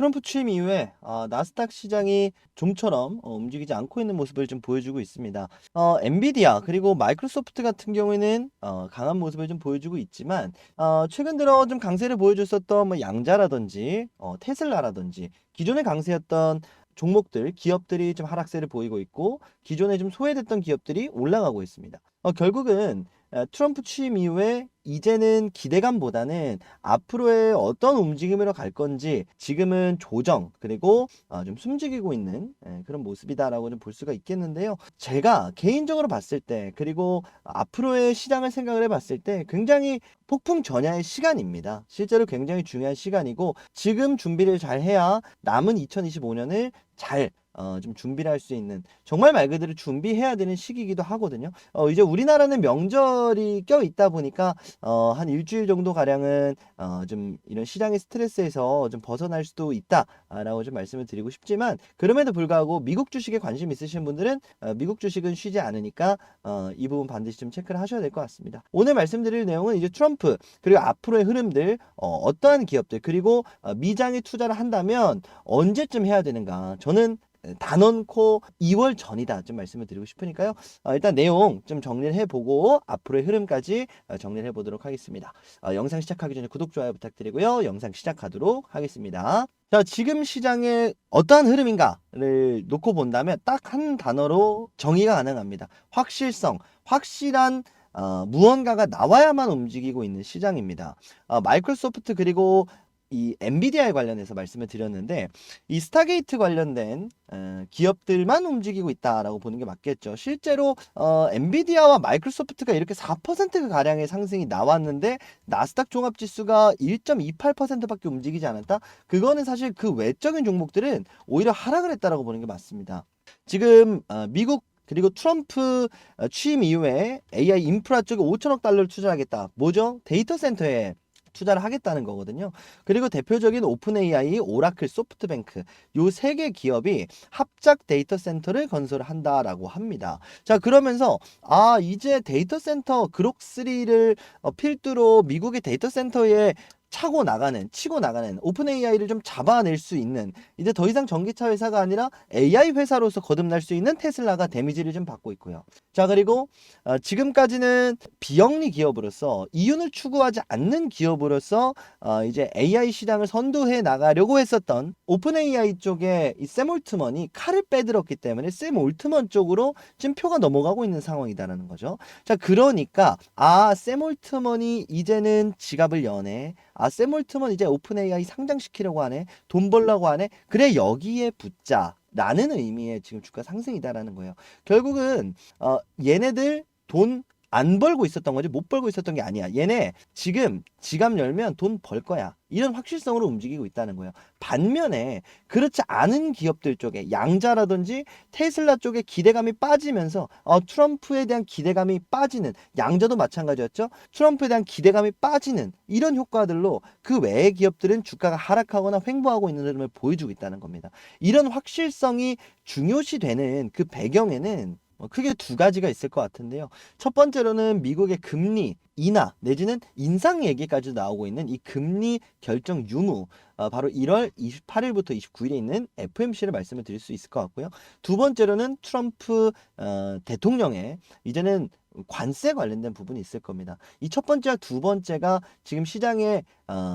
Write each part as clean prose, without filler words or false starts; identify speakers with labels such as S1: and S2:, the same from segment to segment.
S1: 트럼프 취임 이후에 나스닥 시장이 좀처럼 움직이지 않고 있는 모습을 좀 보여주고 있습니다. 엔비디아 그리고 마이크로소프트 같은 경우에는 강한 모습을 좀 보여주고 있지만 최근 들어 좀 강세를 보여줬었던 뭐 양자라든지 테슬라라든지 기존의 강세였던 종목들, 기업들이 좀 하락세를 보이고 있고 기존에 좀 소외됐던 기업들이 올라가고 있습니다. 결국은 트럼프 취임 이후에 이제는 기대감보다는 앞으로의 어떤 움직임으로 갈 건지 지금은 조정 그리고 좀 숨죽이고 있는 그런 모습이다라고 좀 볼 수가 있겠는데요. 제가 개인적으로 봤을 때 그리고 앞으로의 시장을 생각을 해봤을 때 굉장히 폭풍 전야의 시간입니다. 실제로 굉장히 중요한 시간이고 지금 준비를 잘 해야 남은 2025년을 잘 좀 준비를 할 수 있는 정말 말 그대로 준비해야 되는 시기이기도 하거든요. 이제 우리나라는 명절이 껴 있다 보니까 한 일주일 정도 가량은 좀 이런 시장의 스트레스에서 좀 벗어날 수도 있다라고 좀 말씀을 드리고 싶지만 그럼에도 불구하고 미국 주식에 관심 있으신 분들은 미국 주식은 쉬지 않으니까 이 부분 반드시 좀 체크를 하셔야 될 것 같습니다. 오늘 말씀드릴 내용은 이제 트럼프 그리고 앞으로의 흐름들 어떠한 기업들 그리고 미장에 투자를 한다면 언제쯤 해야 되는가 저는 단언코 2월 전이다 좀 말씀을 드리고 싶으니까요. 일단 내용 좀 정리를 해보고 앞으로의 흐름까지 정리를 해보도록 하겠습니다. 영상 시작하기 전에 구독, 좋아요 부탁드리고요. 영상 시작하도록 하겠습니다. 자, 지금 시장의 어떠한 흐름인가를 놓고 본다면 딱 한 단어로 정의가 가능합니다. 확실성, 확실한 무언가가 나와야만 움직이고 있는 시장입니다. 마이크로소프트 그리고 이 엔비디아에 관련해서 말씀을 드렸는데 이 스타게이트 관련된 기업들만 움직이고 있다라고 보는 게 맞겠죠. 실제로 엔비디아와 마이크로소프트가 이렇게 4% 가량의 상승이 나왔는데 나스닥 종합지수가 1.28%밖에 움직이지 않았다. 그거는 사실 그 외적인 종목들은 오히려 하락을 했다라고 보는 게 맞습니다. 지금 미국 그리고 트럼프 취임 이후에 AI 인프라 쪽에 5천억 달러를 투자하겠다. 뭐죠? 데이터 센터에 투자를 하겠다는 거거든요. 그리고 대표적인 오픈 AI, 오라클, 소프트뱅크 요 세 개 기업이 합작 데이터 센터를 건설한다라고 합니다. 자, 그러면서 이제 데이터 센터 그록3를 필두로 미국의 데이터 센터에 치고 나가는 오픈 AI를 좀 잡아낼 수 있는 이제 더 이상 전기차 회사가 아니라 AI 회사로서 거듭날 수 있는 테슬라가 데미지를 좀 받고 있고요. 자, 그리고 지금까지는 비영리 기업으로서 이윤을 추구하지 않는 기업으로서 이제 AI 시장을 선도해 나가려고 했었던 오픈 AI 쪽에 이 샘 올트먼이 칼을 빼들었기 때문에 샘 올트먼 쪽으로 지금 표가 넘어가고 있는 상황이다라는 거죠. 자, 그러니까 샘 올트먼이 이제는 지갑을 여네. 샘 올트먼 이제 오픈 AI 상장시키려고 하네. 돈 벌려고 하네. 그래, 여기에 붙자. 라는 의미의 지금 주가 상승이다라는 거예요. 결국은 얘네들 돈 안 벌고 있었던 거지 못 벌고 있었던 게 아니야. 얘네 지금 지갑 열면 돈 벌 거야. 이런 확실성으로 움직이고 있다는 거예요. 반면에 그렇지 않은 기업들 쪽에 양자라든지 테슬라 쪽에 기대감이 빠지면서 트럼프에 대한 기대감이 빠지는 양자도 마찬가지였죠. 트럼프에 대한 기대감이 빠지는 이런 효과들로 그 외의 기업들은 주가가 하락하거나 횡보하고 있는 흐름을 보여주고 있다는 겁니다. 이런 확실성이 중요시 되는 그 배경에는 크게 두 가지가 있을 것 같은데요. 첫 번째로는 미국의 금리 인하 내지는 인상 얘기까지 나오고 있는 이 금리 결정 유무 바로 1월 28일부터 29일에 있는 FOMC를 말씀을 드릴 수 있을 것 같고요. 두 번째로는 트럼프 대통령의 이제는 관세 관련된 부분이 있을 겁니다. 이 첫 번째와 두 번째가 지금 시장에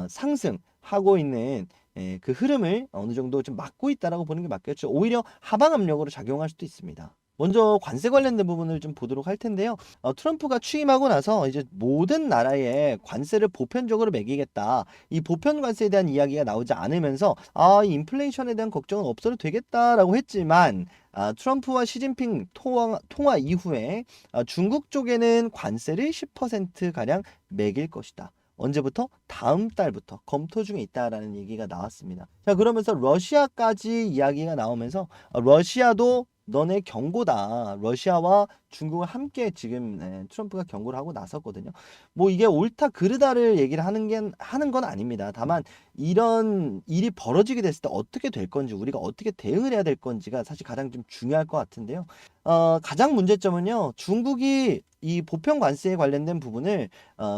S1: 상승하고 있는 그 흐름을 어느 정도 좀 막고 있다라고 보는 게 맞겠죠. 오히려 하방 압력으로 작용할 수도 있습니다. 먼저 관세 관련된 부분을 좀 보도록 할 텐데요. 트럼프가 취임하고 나서 이제 모든 나라에 관세를 보편적으로 매기겠다. 이 보편 관세에 대한 이야기가 나오지 않으면서 이 인플레이션에 대한 걱정은 없어도 되겠다라고 했지만 트럼프와 시진핑 통화 이후에 중국 쪽에는 관세를 10%가량 매길 것이다. 언제부터? 다음 달부터 검토 중에 있다라는 얘기가 나왔습니다. 자, 그러면서 러시아까지 이야기가 나오면서 러시아도 너네 경고다. 러시아와 중국을 함께 지금 트럼프가 경고를 하고 나섰거든요. 뭐 이게 옳다 그르다를 얘기를 하는 건 아닙니다. 다만 이런 일이 벌어지게 됐을 때 어떻게 될 건지, 우리가 어떻게 대응을 해야 될 건지가 사실 가장 좀 중요할 것 같은데요. 가장 문제점은요, 중국이 이 보편 관세에 관련된 부분을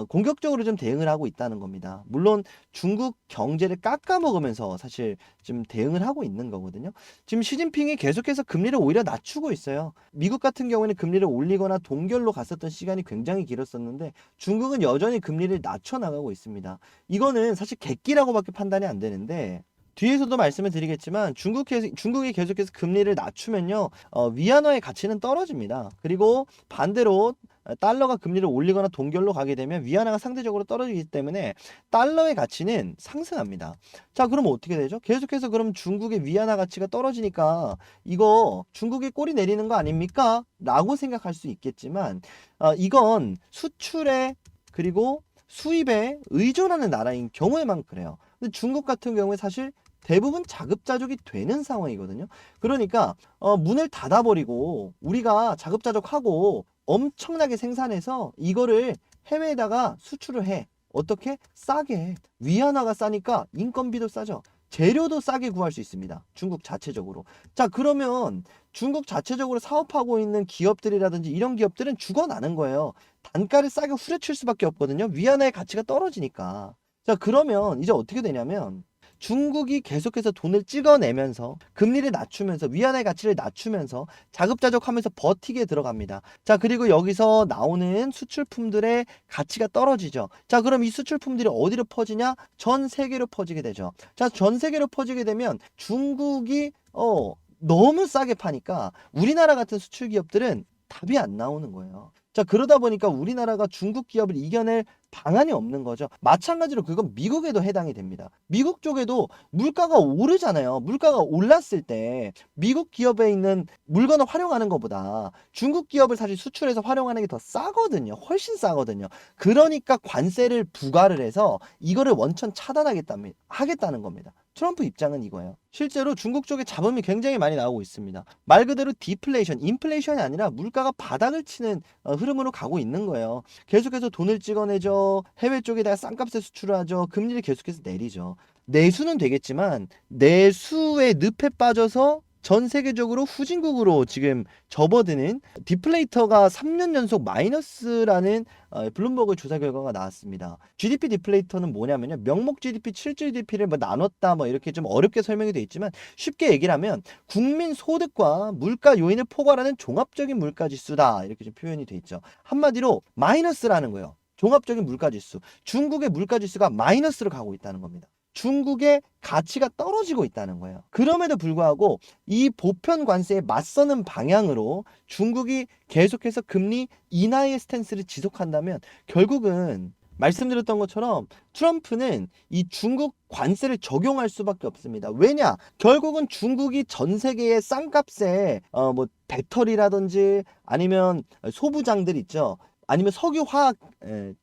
S1: 공격적으로 좀 대응을 하고 있다는 겁니다. 물론 중국 경제를 깎아먹으면서 사실 좀 대응을 하고 있는 거거든요. 지금 시진핑이 계속해서 금리를 오히려 낮추고 있어요. 미국 같은 경우에는 금리를 올리거나 동결로 갔었던 시간이 굉장히 길었었는데 중국은 여전히 금리를 낮춰 나가고 있습니다. 이거는 사실 객기라고밖에 판단이 안 되는데, 뒤에서도 말씀을 드리겠지만 중국이 계속해서 금리를 낮추면요, 위안화의 가치는 떨어집니다. 그리고 반대로 달러가 금리를 올리거나 동결로 가게 되면 위안화가 상대적으로 떨어지기 때문에 달러의 가치는 상승합니다. 자, 그럼 어떻게 되죠? 계속해서 그럼 중국의 위안화 가치가 떨어지니까 이거 중국이 꼬리 내리는 거 아닙니까? 라고 생각할 수 있겠지만, 이건 수출에 그리고 수입에 의존하는 나라인 경우에만 그래요. 근데 중국 같은 경우에 사실 대부분 자급자족이 되는 상황이거든요. 그러니까 문을 닫아버리고 우리가 자급자족하고 엄청나게 생산해서 이거를 해외에다가 수출을 해. 어떻게? 싸게 해. 위안화가 싸니까 인건비도 싸죠. 재료도 싸게 구할 수 있습니다. 중국 자체적으로. 자, 그러면 중국 자체적으로 사업하고 있는 기업들이라든지 이런 기업들은 죽어나는 거예요. 단가를 싸게 후려칠 수밖에 없거든요. 위안화의 가치가 떨어지니까. 자, 그러면 이제 어떻게 되냐면 중국이 계속해서 돈을 찍어내면서 금리를 낮추면서 위안화의 가치를 낮추면서 자급자족하면서 버티게 들어갑니다. 자, 그리고 여기서 나오는 수출품들의 가치가 떨어지죠. 자, 그럼 이 수출품들이 어디로 퍼지냐? 전 세계로 퍼지게 되죠. 자, 전 세계로 퍼지게 되면 중국이 너무 싸게 파니까 우리나라 같은 수출 기업들은 답이 안 나오는 거예요. 자, 그러다 보니까 우리나라가 중국 기업을 이겨낼 방안이 없는 거죠. 마찬가지로 그건 미국에도 해당이 됩니다. 미국 쪽에도 물가가 오르잖아요. 물가가 올랐을 때 미국 기업에 있는 물건을 활용하는 것보다 중국 기업을 사실 수출해서 활용하는 게 더 싸거든요. 훨씬 싸거든요. 그러니까 관세를 부과를 해서 이거를 원천 하겠다는 겁니다. 트럼프 입장은 이거예요. 실제로 중국 쪽에 잡음이 굉장히 많이 나오고 있습니다. 말 그대로 디플레이션, 인플레이션이 아니라 물가가 바닥을 치는 흐름으로 가고 있는 거예요. 계속해서 돈을 찍어내죠. 해외 쪽에다가 싼값에 수출을 하죠. 금리를 계속해서 내리죠. 내수는 되겠지만 내수의 늪에 빠져서 전 세계적으로 후진국으로 지금 접어드는 디플레이터가 3년 연속 마이너스라는 블룸버그 조사 결과가 나왔습니다. GDP 디플레이터는 뭐냐면요, 명목 GDP, 실질 GDP를 뭐 나눴다 뭐 이렇게 좀 어렵게 설명이 되어 있지만 쉽게 얘기를 하면 국민 소득과 물가 요인을 포괄하는 종합적인 물가 지수다, 이렇게 좀 표현이 돼 있죠. 한마디로 마이너스라는 거예요. 종합적인 물가 지수. 중국의 물가 지수가 마이너스로 가고 있다는 겁니다. 중국의 가치가 떨어지고 있다는 거예요. 그럼에도 불구하고 이 보편 관세에 맞서는 방향으로 중국이 계속해서 금리 인하의 스탠스를 지속한다면 결국은 말씀드렸던 것처럼 트럼프는 이 중국 관세를 적용할 수밖에 없습니다. 왜냐? 결국은 중국이 전 세계의 싼값에 뭐 배터리라든지 아니면 소부장들 있죠. 아니면 석유 화학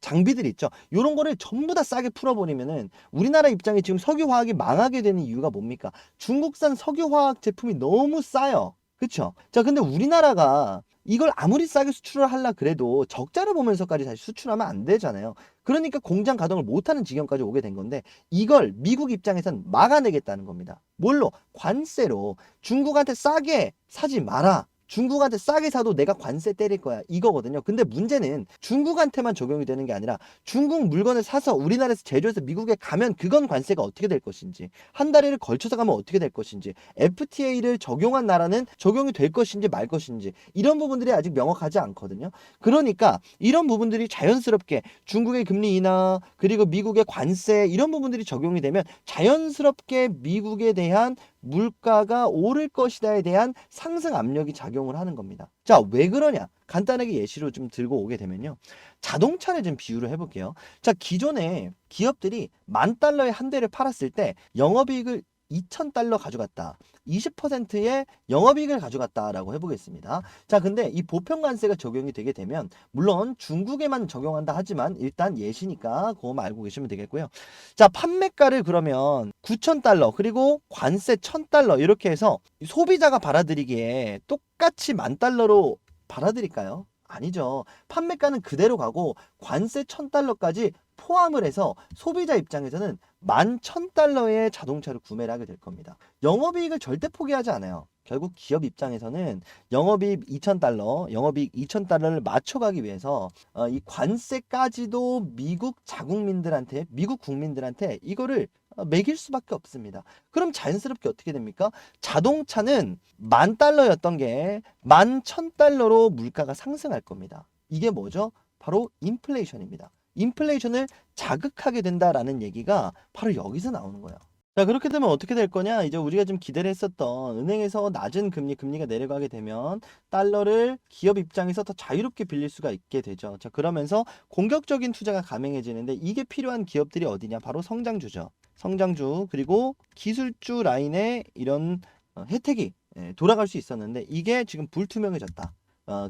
S1: 장비들 있죠. 이런 거를 전부 다 싸게 풀어버리면은 우리나라 입장에 지금 석유 화학이 망하게 되는 이유가 뭡니까? 중국산 석유 화학 제품이 너무 싸요. 그쵸? 자, 근데 우리나라가 이걸 아무리 싸게 수출을 하려 그래도 적자를 보면서까지 다시 수출하면 안 되잖아요. 그러니까 공장 가동을 못하는 지경까지 오게 된 건데 이걸 미국 입장에선 막아내겠다는 겁니다. 뭘로? 관세로. 중국한테 싸게 사지 마라. 중국한테 싸게 사도 내가 관세 때릴 거야, 이거거든요. 근데 문제는 중국한테만 적용이 되는 게 아니라 중국 물건을 사서 우리나라에서 제조해서 미국에 가면 그건 관세가 어떻게 될 것인지, 한 달을 걸쳐서 가면 어떻게 될 것인지, FTA를 적용한 나라는 적용이 될 것인지 말 것인지, 이런 부분들이 아직 명확하지 않거든요. 그러니까 이런 부분들이 자연스럽게 중국의 금리 인하 그리고 미국의 관세 이런 부분들이 적용이 되면 자연스럽게 미국에 대한 물가가 오를 것이다에 대한 상승 압력이 작용을 하는 겁니다. 자, 왜 그러냐? 간단하게 예시로 좀 들고 오게 되면요. 자동차를 좀 비유를 해볼게요. 자, 기존에 기업들이 10,000달러에 한 대를 팔았을 때 영업이익을 2,000달러 가져갔다. 20%의 영업이익을 가져갔다라고 해보겠습니다. 자, 근데 이 보편관세가 적용이 되게 되면 물론 중국에만 적용한다 하지만 일단 예시니까 그거만 알고 계시면 되겠고요. 자, 판매가를 그러면 9,000달러 그리고 관세 1,000달러 이렇게 해서 소비자가 받아들이기에 똑같이 10,000달러로 받아들일까요? 아니죠. 판매가는 그대로 가고 관세 1,000달러까지 포함을 해서 소비자 입장에서는 $11,000의 자동차를 구매를 하게 될 겁니다. 영업이익을 절대 포기하지 않아요. 결국 기업 입장에서는 영업이익 $2,000, 영업이익 $2,000를 맞춰가기 위해서 이 관세까지도 미국 자국민들한테, 미국 국민들한테 이거를 매길 수밖에 없습니다. 그럼 자연스럽게 어떻게 됩니까? 자동차는 $10,000였던 게 $11,000로 물가가 상승할 겁니다. 이게 뭐죠? 바로 인플레이션입니다. 인플레이션을 자극하게 된다라는 얘기가 바로 여기서 나오는 거예요. 자, 그렇게 되면 어떻게 될 거냐? 이제 우리가 좀 기대를 했었던 은행에서 낮은 금리가 내려가게 되면 달러를 기업 입장에서 더 자유롭게 빌릴 수가 있게 되죠. 자, 그러면서 공격적인 투자가 가능해지는데 이게 필요한 기업들이 어디냐? 바로 성장주죠. 성장주 그리고 기술주 라인에 이런 혜택이 돌아갈 수 있었는데 이게 지금 불투명해졌다.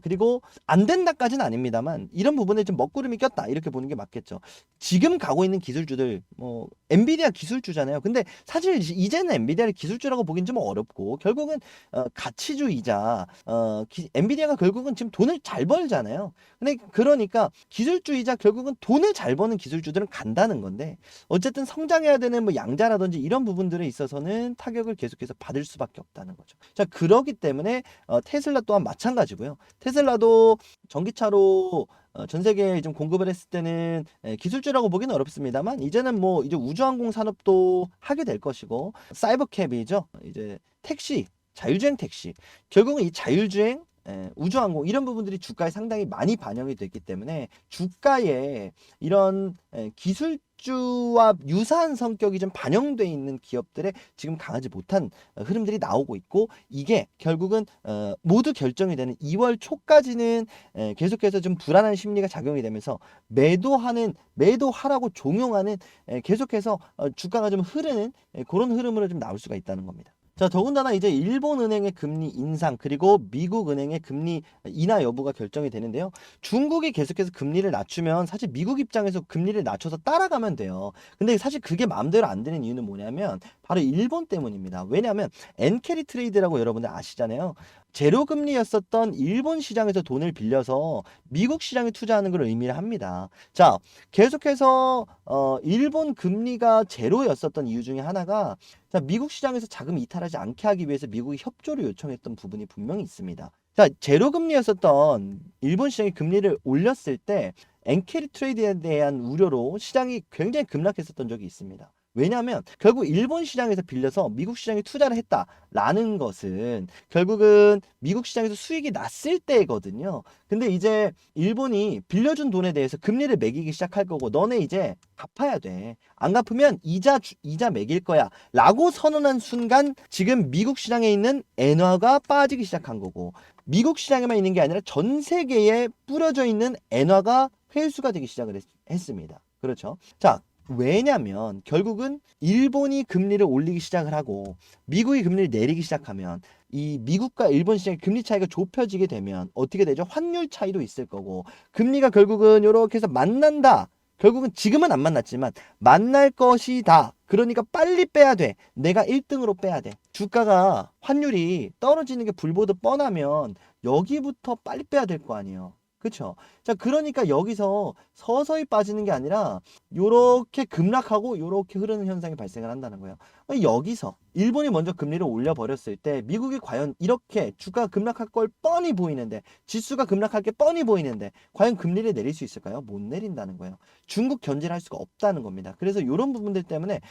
S1: 그리고 안 된다까지는 아닙니다만 이런 부분에 좀 먹구름이 꼈다 이렇게 보는 게 맞겠죠. 지금 가고 있는 기술주들 뭐 엔비디아 기술주잖아요. 근데 사실 이제는 엔비디아를 기술주라고 보긴 좀 어렵고 결국은 가치주이자 엔비디아가 결국은 지금 돈을 잘 벌잖아요. 근데 그러니까 기술주이자 결국은 돈을 잘 버는 기술주들은 간다는 건데 어쨌든 성장해야 되는 뭐 양자라든지 이런 부분들에 있어서는 타격을 계속해서 받을 수밖에 없다는 거죠. 자, 그러기 때문에 테슬라 또한 마찬가지고요. 테슬라도 전기차로 전 세계에 좀 공급을 했을 때는 기술주라고 보기는 어렵습니다만 이제는 뭐 이제 우주항공 산업도 하게 될 것이고 사이버캡이죠. 이제 택시, 자율주행 택시. 결국은 이 자율주행 우주항공 이런 부분들이 주가에 상당히 많이 반영이 됐기 때문에 주가에 이런 기술주와 유사한 성격이 좀 반영돼 있는 기업들의 지금 강하지 못한 흐름들이 나오고 있고 이게 결국은 모두 결정이 되는 2월 초까지는 계속해서 좀 불안한 심리가 작용이 되면서 매도하라고 종용하는 계속해서 주가가 좀 흐르는 그런 흐름으로 좀 나올 수가 있다는 겁니다. 자, 더군다나 이제 일본은행의 금리 인상 그리고 미국은행의 금리 인하 여부가 결정이 되는데요. 중국이 계속해서 금리를 낮추면 사실 미국 입장에서 금리를 낮춰서 따라가면 돼요. 근데 사실 그게 마음대로 안 되는 이유는 뭐냐면 바로 일본 때문입니다. 왜냐하면 엔캐리 트레이드라고 여러분들 아시잖아요. 제로 금리였었던 일본 시장에서 돈을 빌려서 미국 시장에 투자하는 걸 의미를 합니다. 자, 계속해서 일본 금리가 제로였었던 이유 중에 하나가 자, 미국 시장에서 자금 이탈하지 않게 하기 위해서 미국이 협조를 요청했던 부분이 분명히 있습니다. 자, 제로 금리였었던 일본 시장이 금리를 올렸을 때 엔캐리 트레이드에 대한 우려로 시장이 굉장히 급락했었던 적이 있습니다. 왜냐하면 결국 일본 시장에서 빌려서 미국 시장에 투자를 했다라는 것은 결국은 미국 시장에서 수익이 났을 때거든요. 근데 이제 일본이 빌려준 돈에 대해서 금리를 매기기 시작할 거고 너네 이제 갚아야 돼. 안 갚으면 이자 매길 거야. 라고 선언한 순간 지금 미국 시장에 있는 엔화가 빠지기 시작한 거고 미국 시장에만 있는 게 아니라 전 세계에 뿌려져 있는 엔화가 회수가 되기 시작을 했습니다. 그렇죠. 자, 왜냐면 결국은 일본이 금리를 올리기 시작을 하고 미국이 금리를 내리기 시작하면 이 미국과 일본 시장의 금리 차이가 좁혀지게 되면 어떻게 되죠? 환율 차이도 있을 거고 금리가 결국은 이렇게 해서 만난다. 결국은 지금은 안 만났지만 만날 것이다. 그러니까 빨리 빼야 돼. 내가 1등으로 빼야 돼. 주가가 환율이 떨어지는 게 불보듯 뻔하면 여기부터 빨리 빼야 될 거 아니에요. 그렇죠? 자, 그러니까 여기서 서서히 빠지는 게 아니라 요렇게 급락하고 요렇게 흐르는 현상이 발생을 한다는 거예요. 여기서 일본이 먼저 금리를 올려버렸을 때 미국이 과연 이렇게 주가가 급락할 걸 뻔히 보이는데 지수가 급락할 게 뻔히 보이는데 과연 금리를 내릴 수 있을까요? 못 내린다는 거예요. 중국 견제를 할 수가 없다는 겁니다. 그래서 이런 부분들 때문에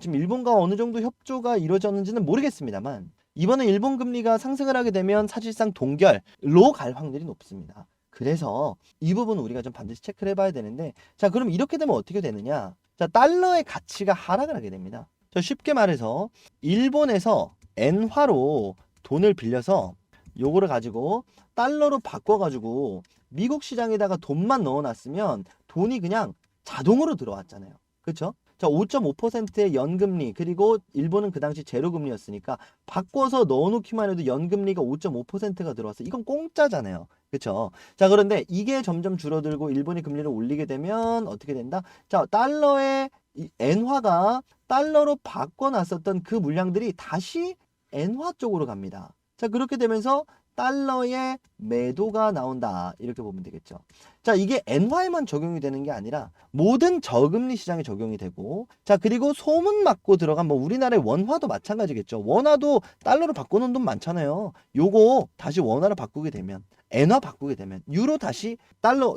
S1: 지금 일본과 어느 정도 협조가 이루어졌는지는 모르겠습니다만 이번에 일본 금리가 상승을 하게 되면 사실상 동결로 갈 확률이 높습니다. 그래서 이 부분은 우리가 좀 반드시 체크를 해봐야 되는데 자, 그럼 이렇게 되면 어떻게 되느냐? 자, 달러의 가치가 하락을 하게 됩니다. 자, 쉽게 말해서 일본에서 엔화로 돈을 빌려서 요거를 가지고 달러로 바꿔가지고 미국 시장에다가 돈만 넣어놨으면 돈이 그냥 자동으로 들어왔잖아요. 그렇죠? 자, 5.5%의 연금리 그리고 일본은 그 당시 제로금리였으니까 바꿔서 넣어놓기만 해도 연금리가 5.5%가 들어왔어. 이건 공짜잖아요. 그렇죠? 자, 그런데 이게 점점 줄어들고 일본이 금리를 올리게 되면 어떻게 된다? 자, 달러의 엔화가 달러로 바꿔놨었던 그 물량들이 다시 엔화 쪽으로 갑니다. 자, 그렇게 되면서 달러의 매도가 나온다. 이렇게 보면 되겠죠. 자, 이게 엔화에만 적용이 되는 게 아니라 모든 저금리 시장에 적용이 되고, 자, 그리고 소문 맞고 들어간 뭐 우리나라의 원화도 마찬가지겠죠. 원화도 달러로 바꾸는 돈 많잖아요. 요거 다시 원화로 바꾸게 되면, 엔화 바꾸게 되면, 유로 다시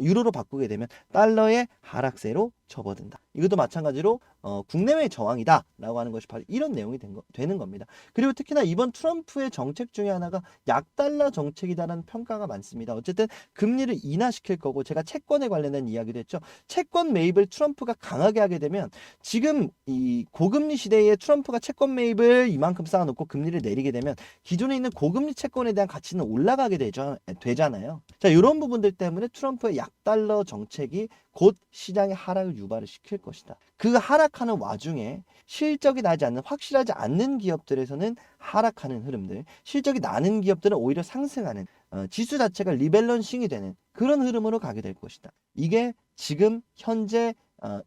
S1: 유로로 바꾸게 되면 달러의 하락세로 접어든다. 이것도 마찬가지로 국내외 저항이다 라고 하는 것이 바로 이런 내용이 되는 겁니다. 그리고 특히나 이번 트럼프의 정책 중에 하나가 약달러 정책이다라는 평가가 많습니다. 어쨌든 금리를 인하시킬 거고, 제가 채권에 관련된 이야기도 했죠. 채권 매입을 트럼프가 강하게 하게 되면, 지금 이 고금리 시대에 트럼프가 채권 매입을 이만큼 쌓아놓고 금리를 내리게 되면 기존에 있는 고금리 채권에 대한 가치는 올라가게 되잖아요. 자, 이런 부분들 때문에 트럼프의 약달러 정책이 곧 시장의 하락을 유발을 시킬 것이다. 그 하락하는 와중에 실적이 나지 않는, 확실하지 않는 기업들에서는 하락하는 흐름들, 실적이 나는 기업들은 오히려 상승하는, 지수 자체가 리밸런싱이 되는 그런 흐름으로 가게 될 것이다. 이게 지금 현재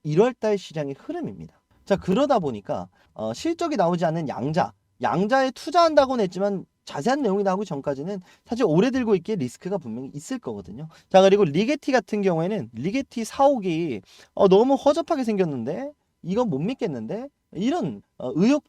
S1: 1월달 시장의 흐름입니다. 자, 그러다 보니까 실적이 나오지 않는 양자에 투자한다고는 했지만 자세한 내용이 나오기 전까지는 사실 오래 들고 있기에 리스크가 분명히 있을 거거든요. 자, 그리고 리게티 같은 경우에는 리게티 사옥이 너무 허접하게 생겼는데 이건 못 믿겠는데, 이런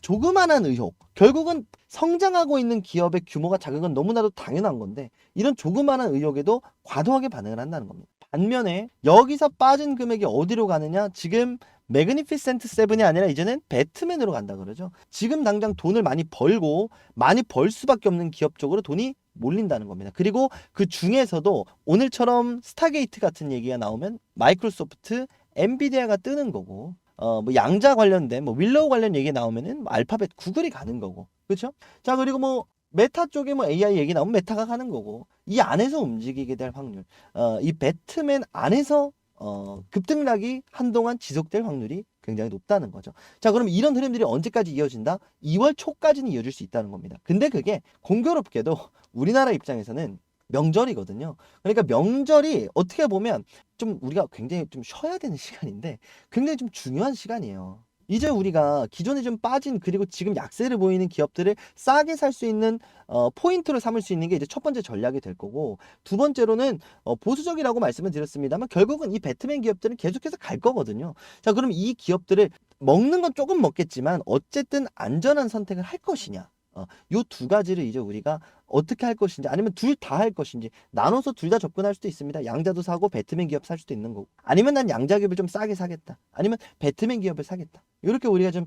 S1: 조그만한 의혹, 결국은 성장하고 있는 기업의 규모가 작은 건 너무나도 당연한 건데, 이런 조그만한 의혹에도 과도하게 반응을 한다는 겁니다. 반면에 여기서 빠진 금액이 어디로 가느냐, 지금 매그니피센트 세븐이 아니라 이제는 배트맨으로 간다 그러죠. 지금 당장 돈을 많이 벌고 많이 벌 수밖에 없는 기업 쪽으로 돈이 몰린다는 겁니다. 그리고 그 중에서도 오늘처럼 스타게이트 같은 얘기가 나오면 마이크로소프트, 엔비디아가 뜨는 거고, 뭐 양자 관련된 뭐 윌로우 관련 얘기 나오면은 뭐 알파벳, 구글이 가는 거고, 그렇죠? 자, 그리고 뭐 메타 쪽에 뭐 AI 얘기 나오면 메타가 가는 거고, 이 안에서 움직이게 될 확률, 이 배트맨 안에서 급등락이 한동안 지속될 확률이 굉장히 높다는 거죠. 자, 그럼 이런 흐름들이 언제까지 이어진다? 2월 초까지는 이어질 수 있다는 겁니다. 근데 그게 공교롭게도 우리나라 입장에서는 명절이거든요. 그러니까 명절이 어떻게 보면 좀 우리가 굉장히 좀 쉬어야 되는 시간인데 굉장히 좀 중요한 시간이에요. 이제 우리가 기존에 좀 빠진, 그리고 지금 약세를 보이는 기업들을 싸게 살 수 있는 포인트로 삼을 수 있는 게 이제 첫 번째 전략이 될 거고, 두 번째로는 보수적이라고 말씀을 드렸습니다만 결국은 이 배트맨 기업들은 계속해서 갈 거거든요. 자, 그럼 이 기업들을 먹는 건 조금 먹겠지만 어쨌든 안전한 선택을 할 것이냐, 요 두 가지를 이제 우리가 어떻게 할 것인지, 아니면 둘 다 할 것인지, 나눠서 둘 다 접근할 수도 있습니다. 양자도 사고 배트맨 기업 살 수도 있는 거고, 아니면 난 양자 기업을 좀 싸게 사겠다, 아니면 배트맨 기업을 사겠다. 이렇게 우리가 좀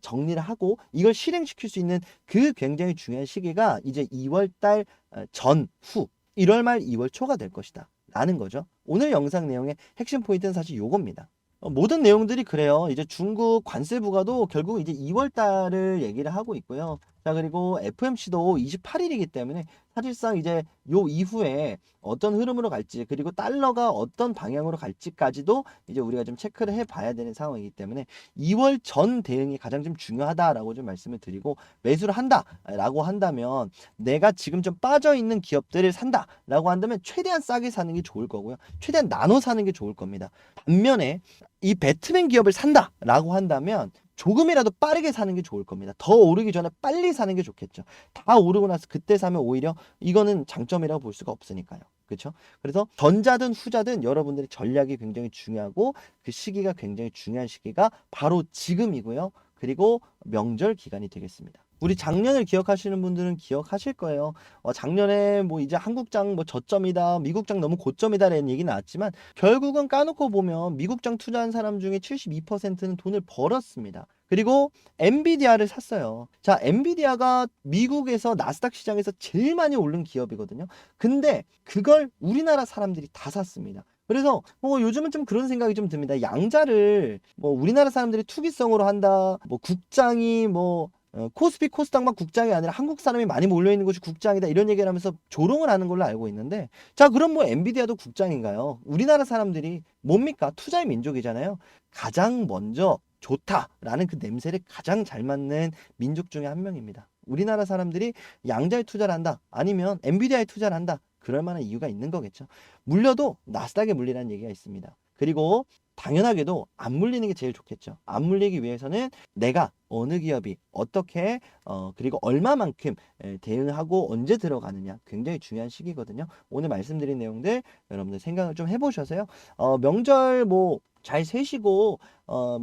S1: 정리를 하고 이걸 실행시킬 수 있는 그 굉장히 중요한 시기가 이제 2월 달 전후, 1월 말 2월 초가 될 것이다 라는 거죠. 오늘 영상 내용의 핵심 포인트는 사실 요겁니다. 모든 내용들이 그래요. 이제 중국 관세 부과도 결국 이제 2월 달을 얘기를 하고 있고요. 자, 그리고 FMC도 28일이기 때문에 사실상 이제 요 이후에 어떤 흐름으로 갈지, 그리고 달러가 어떤 방향으로 갈지까지도 이제 우리가 좀 체크를 해봐야 되는 상황이기 때문에 2월 전 대응이 가장 좀 중요하다라고 좀 말씀을 드리고, 매수를 한다라고 한다면 내가 지금 좀 빠져있는 기업들을 산다라고 한다면 최대한 싸게 사는 게 좋을 거고요. 최대한 나눠 사는 게 좋을 겁니다. 반면에 이 배트맨 기업을 산다라고 한다면 조금이라도 빠르게 사는 게 좋을 겁니다. 더 오르기 전에 빨리 사는 게 좋겠죠. 다 오르고 나서 그때 사면 오히려 이거는 장점이라고 볼 수가 없으니까요. 그렇죠? 그래서 전자든 후자든 여러분들의 전략이 굉장히 중요하고, 그 시기가 굉장히 중요한 시기가 바로 지금이고요. 그리고 명절 기간이 되겠습니다. 우리 작년을 기억하시는 분들은 기억하실 거예요. 작년에 뭐 이제 한국장 뭐 저점이다, 미국장 너무 고점이다라는 얘기 나왔지만 결국은 까놓고 보면 미국장 투자한 사람 중에 72%는 돈을 벌었습니다. 그리고 엔비디아를 샀어요. 자, 엔비디아가 미국에서 나스닥 시장에서 제일 많이 오른 기업이거든요. 근데 그걸 우리나라 사람들이 다 샀습니다. 그래서 뭐 요즘은 좀 그런 생각이 좀 듭니다. 양자를 뭐 우리나라 사람들이 투기성으로 한다, 뭐 국장이 뭐 코스피 코스닥만 국장이 아니라 한국 사람이 많이 몰려있는 곳이 국장이다, 이런 얘기를 하면서 조롱을 하는 걸로 알고 있는데, 자, 그럼 뭐 엔비디아도 국장인가요? 우리나라 사람들이 뭡니까? 투자의 민족이잖아요. 가장 먼저 좋다라는 그 냄새를 가장 잘 맡는 민족 중에 한 명입니다. 우리나라 사람들이 양자에 투자를 한다, 아니면 엔비디아에 투자를 한다, 그럴 만한 이유가 있는 거겠죠. 물려도 나스닥에 물리라는 얘기가 있습니다. 그리고 당연하게도 안 물리는 게 제일 좋겠죠. 안 물리기 위해서는 내가 어느 기업이 어떻게 그리고 얼마만큼 대응하고 언제 들어가느냐 굉장히 중요한 시기거든요. 오늘 말씀드린 내용들 여러분들 생각을 좀 해보셔서요. 명절 뭐 잘 세시고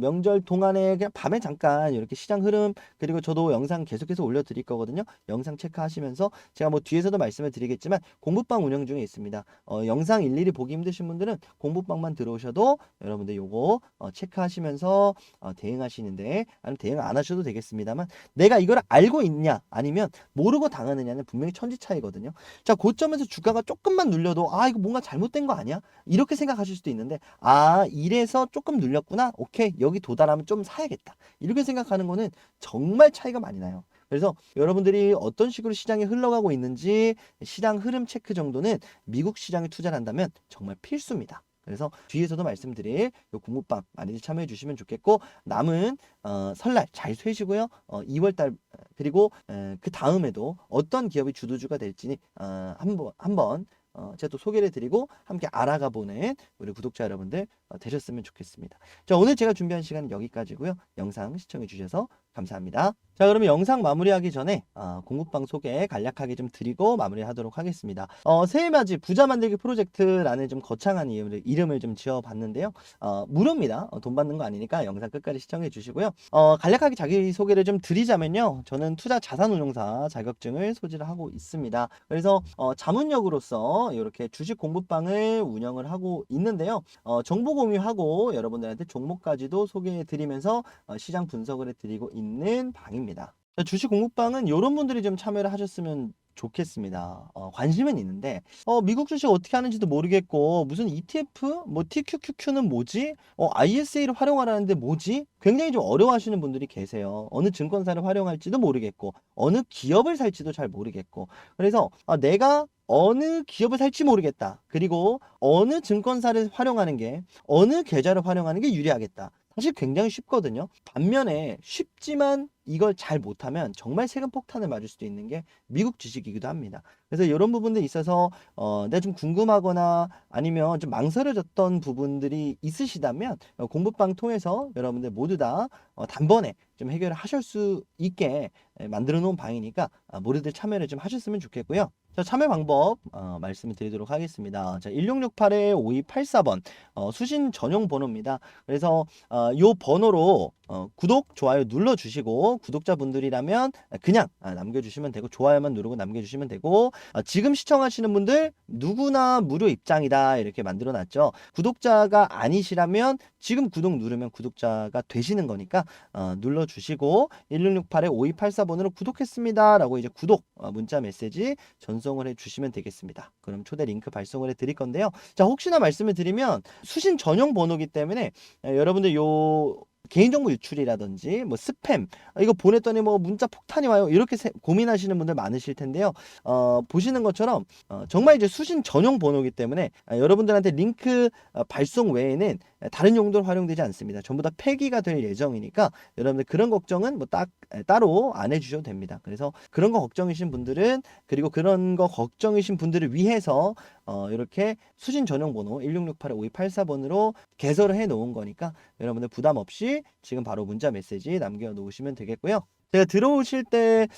S1: 명절 동안에 그냥 밤에 잠깐 이렇게 시장 흐름 그리고 저도 영상 계속해서 올려드릴 거거든요. 영상 체크하시면서 제가 뭐 뒤에서도 말씀을 드리겠지만 공부방 운영 중에 있습니다. 영상 일일이 보기 힘드신 분들은 공부방만 들어오셔도 여러분들 요거 체크하시면서 대응하시는데 아니면 대응 안 하셔도 되겠습니다만 내가 이걸 알고 있냐 아니면 모르고 당하느냐는 분명히 천지 차이거든요. 자, 고점에서 주가가 조금만 눌려도 아 이거 뭔가 잘못된 거 아니야? 이렇게 생각하실 수도 있는데 아 이래서 조금 눌렸구나. 오케이 여기 도달하면 좀 사야겠다. 이렇게 생각하는 거는 정말 차이가 많이 나요. 그래서 여러분들이 어떤 식으로 시장이 흘러가고 있는지 시장 흐름 체크 정도는 미국 시장에 투자를 한다면 정말 필수입니다. 그래서 뒤에서도 말씀드릴 요 공부방 많이들 참여해 주시면 좋겠고 남은 설날 잘 쉬시고요. 2월달 그리고 그 다음에도 어떤 기업이 주도주가 될지 한번 제가 또 소개를 드리고 함께 알아가 보는 우리 구독자 여러분들 되셨으면 좋겠습니다. 자, 오늘 제가 준비한 시간은 여기까지고요. 영상 시청해 주셔서 감사합니다. 자, 그러면 영상 마무리하기 전에 공부방 소개 간략하게 좀 드리고 마무리하도록 하겠습니다. 새해맞이 부자 만들기 프로젝트라는 좀 거창한 이름을 좀 지어봤는데요. 무료입니다. 돈 받는 거 아니니까 영상 끝까지 시청해 주시고요. 간략하게 자기소개를 좀 드리자면요. 저는 투자 자산운용사 자격증을 소지를 하고 있습니다. 그래서 자문역으로서 이렇게 주식 공부방을 운영을 하고 있는데요. 정보 공유하고 여러분들한테 종목까지도 소개해 드리면서 시장 분석을 해드리고 있는 방입니다. 주식 공부방은 이런 분들이 좀 참여를 하셨으면 좋겠습니다. 관심은 있는데 미국 주식 어떻게 하는지도 모르겠고 무슨 ETF? 뭐 TQQQ는 뭐지? ISA를 활용하라는데 뭐지? 굉장히 좀 어려워하시는 분들이 계세요. 어느 증권사를 활용할지도 모르겠고 어느 기업을 살지도 잘 모르겠고 그래서 내가 어느 기업을 살지 모르겠다. 그리고 어느 증권사를 활용하는 게 어느 계좌를 활용하는 게 유리하겠다. 사실 굉장히 쉽거든요. 반면에 쉽지만 이걸 잘 못하면 정말 세금 폭탄을 맞을 수도 있는 게 미국 주식이기도 합니다. 그래서 이런 부분들이 있어서 내가 좀 궁금하거나 아니면 좀 망설여졌던 부분들이 있으시다면 공부방 통해서 여러분들 모두 다 단번에 좀 해결을 하실 수 있게 만들어 놓은 방이니까 모두들 참여를 좀 하셨으면 좋겠고요. 자, 참여 방법 말씀을 드리도록 하겠습니다. 자, 1668-5284번 수신 전용 번호입니다. 그래서 요 번호로 구독, 좋아요 눌러주시고 구독자분들이라면 그냥 남겨주시면 되고 좋아요만 누르고 남겨주시면 되고 지금 시청하시는 분들 누구나 무료 입장이다 이렇게 만들어놨죠. 구독자가 아니시라면 지금 구독 누르면 구독자가 되시는 거니까 눌러주시고 1668-5284번으로 구독했습니다 라고 이제 구독 문자 메시지 전송을 해주시면 되겠습니다. 그럼 초대 링크 발송을 해드릴 건데요. 자, 혹시나 말씀을 드리면 수신 전용 번호기 때문에 여러분들 요 개인정보 유출이라든지 뭐 스팸 이거 보냈더니 뭐 문자 폭탄이 와요 이렇게 고민하시는 분들 많으실 텐데요. 보시는 것처럼 정말 이제 수신 전용 번호이기 때문에 여러분들한테 링크 발송 외에는 다른 용도로 활용되지 않습니다. 전부 다 폐기가 될 예정이니까 여러분들 그런 걱정은 뭐 따로 안 해주셔도 됩니다. 그래서 그런 거 걱정이신 분들은 그리고 그런 거 걱정이신 분들을 위해서 이렇게 수신 전용 번호 1668-5284번으로 개설을 해 놓은 거니까 여러분들 부담 없이 지금 바로 문자 메시지 남겨 놓으시면 되겠고요. 제가 들어오실 때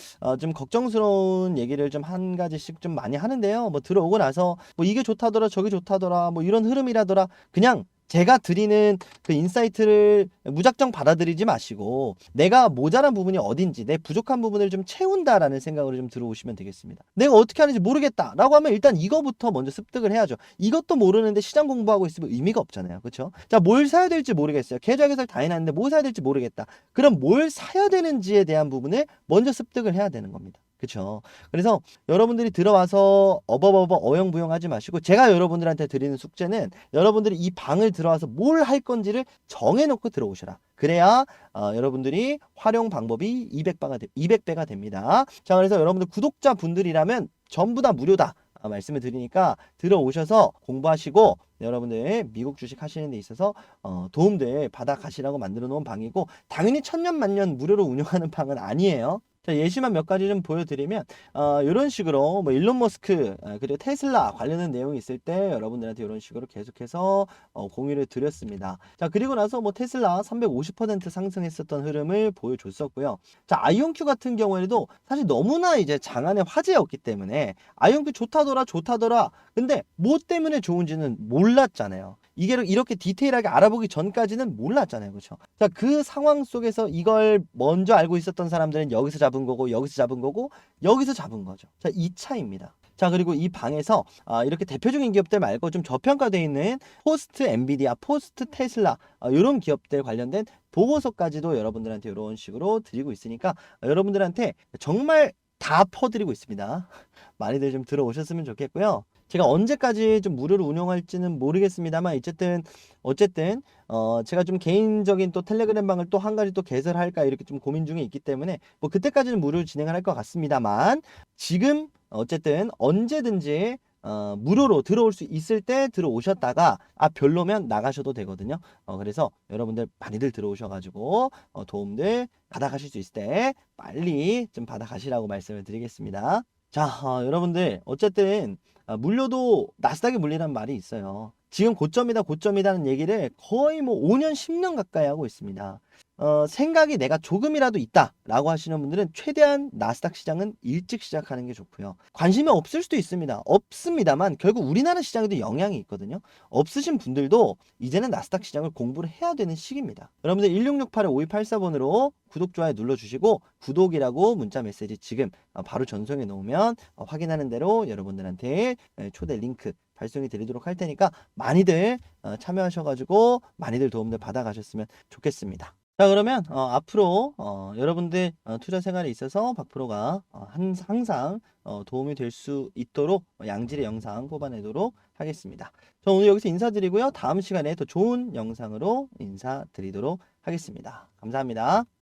S1: 좀 걱정스러운 얘기를 좀 한 가지씩 좀 많이 하는데요. 뭐 들어오고 나서 뭐 이게 좋다더라 저게 좋다더라 뭐 이런 흐름이라더라 그냥 제가 드리는 그 인사이트를 무작정 받아들이지 마시고 내가 모자란 부분이 어딘지 내 부족한 부분을 좀 채운다라는 생각으로 좀 들어오시면 되겠습니다. 내가 어떻게 하는지 모르겠다 라고 하면 일단 이거부터 먼저 습득을 해야죠. 이것도 모르는데 시장 공부하고 있으면 의미가 없잖아요. 그렇죠? 자, 뭘 사야 될지 모르겠어요. 계좌 개설 다 해놨는데 뭐 사야 될지 모르겠다. 그럼 뭘 사야 되는지에 대한 부분을 먼저 습득을 해야 되는 겁니다. 그렇죠. 그래서 여러분들이 들어와서 어버버버 어영부영하지 마시고 제가 여러분들한테 드리는 숙제는 여러분들이 이 방을 들어와서 뭘 할 건지를 정해놓고 들어오셔라. 그래야 여러분들이 활용 방법이 200배가 됩니다. 자, 그래서 여러분들 구독자분들이라면 전부 다 무료다. 말씀을 드리니까 들어오셔서 공부하시고 여러분들 미국 주식 하시는 데 있어서 도움들 받아 가시라고 만들어 놓은 방이고 당연히 천년만년 무료로 운영하는 방은 아니에요. 자, 예시만 몇 가지 좀 보여드리면 이런 식으로 뭐 일론 머스크 그리고 테슬라 관련된 내용이 있을 때 여러분들한테 이런 식으로 계속해서 공유를 드렸습니다. 자, 그리고 나서 뭐 테슬라 350% 상승했었던 흐름을 보여줬었고요. 자, 아이온큐 같은 경우에도 사실 너무나 이제 장안의 화제였기 때문에 아이온큐 좋다더라. 근데 뭐 때문에 좋은지는 몰랐잖아요. 이게 이렇게 디테일하게 알아보기 전까지는 몰랐잖아요. 그렇죠? 자, 그 상황 속에서 이걸 먼저 알고 있었던 사람들은 여기서 잡은 거고, 여기서 잡은 거고, 여기서 잡은 거죠. 자, 이 차이입니다. 자, 그리고 이 방에서 이렇게 대표적인 기업들 말고 좀 저평가되어 있는 포스트 엔비디아, 포스트 테슬라 이런 기업들 관련된 보고서까지도 여러분들한테 이런 식으로 드리고 있으니까 여러분들한테 정말 다 퍼드리고 있습니다. 많이들 좀 들어오셨으면 좋겠고요. 제가 언제까지 좀 무료로 운영할지는 모르겠습니다만 어쨌든 제가 좀 개인적인 또 텔레그램 방을 또 한 가지 또 개설할까 이렇게 좀 고민 중에 있기 때문에 뭐 그때까지는 무료로 진행을 할 것 같습니다만 지금 어쨌든 언제든지 무료로 들어올 수 있을 때 들어오셨다가 별로면 나가셔도 되거든요. 그래서 여러분들 많이들 들어오셔가지고 도움들 받아가실 수 있을 때 빨리 좀 받아가시라고 말씀을 드리겠습니다. 자, 여러분들 어쨌든 물려도 나스닥에 물리란 말이 있어요. 지금 고점이다는 얘기를 거의 뭐 5년, 10년 가까이 하고 있습니다. 생각이 내가 조금이라도 있다라고 하시는 분들은 최대한 나스닥 시장은 일찍 시작하는 게 좋고요. 관심이 없을 수도 있습니다. 없습니다만 결국 우리나라 시장에도 영향이 있거든요. 없으신 분들도 이제는 나스닥 시장을 공부를 해야 되는 시기입니다. 여러분들 1668-5284번으로 구독, 좋아요 눌러주시고 구독이라고 문자 메시지 지금 바로 전송해 놓으면 확인하는 대로 여러분들한테 초대 링크 발송이 드리도록 할 테니까 많이들 참여하셔가지고 많이들 도움들 받아가셨으면 좋겠습니다. 자, 그러면 앞으로 여러분들 투자 생활에 있어서 박프로가 항상 도움이 될 수 있도록 양질의 영상 뽑아내도록 하겠습니다. 저 오늘 여기서 인사드리고요. 다음 시간에 더 좋은 영상으로 인사드리도록 하겠습니다. 감사합니다.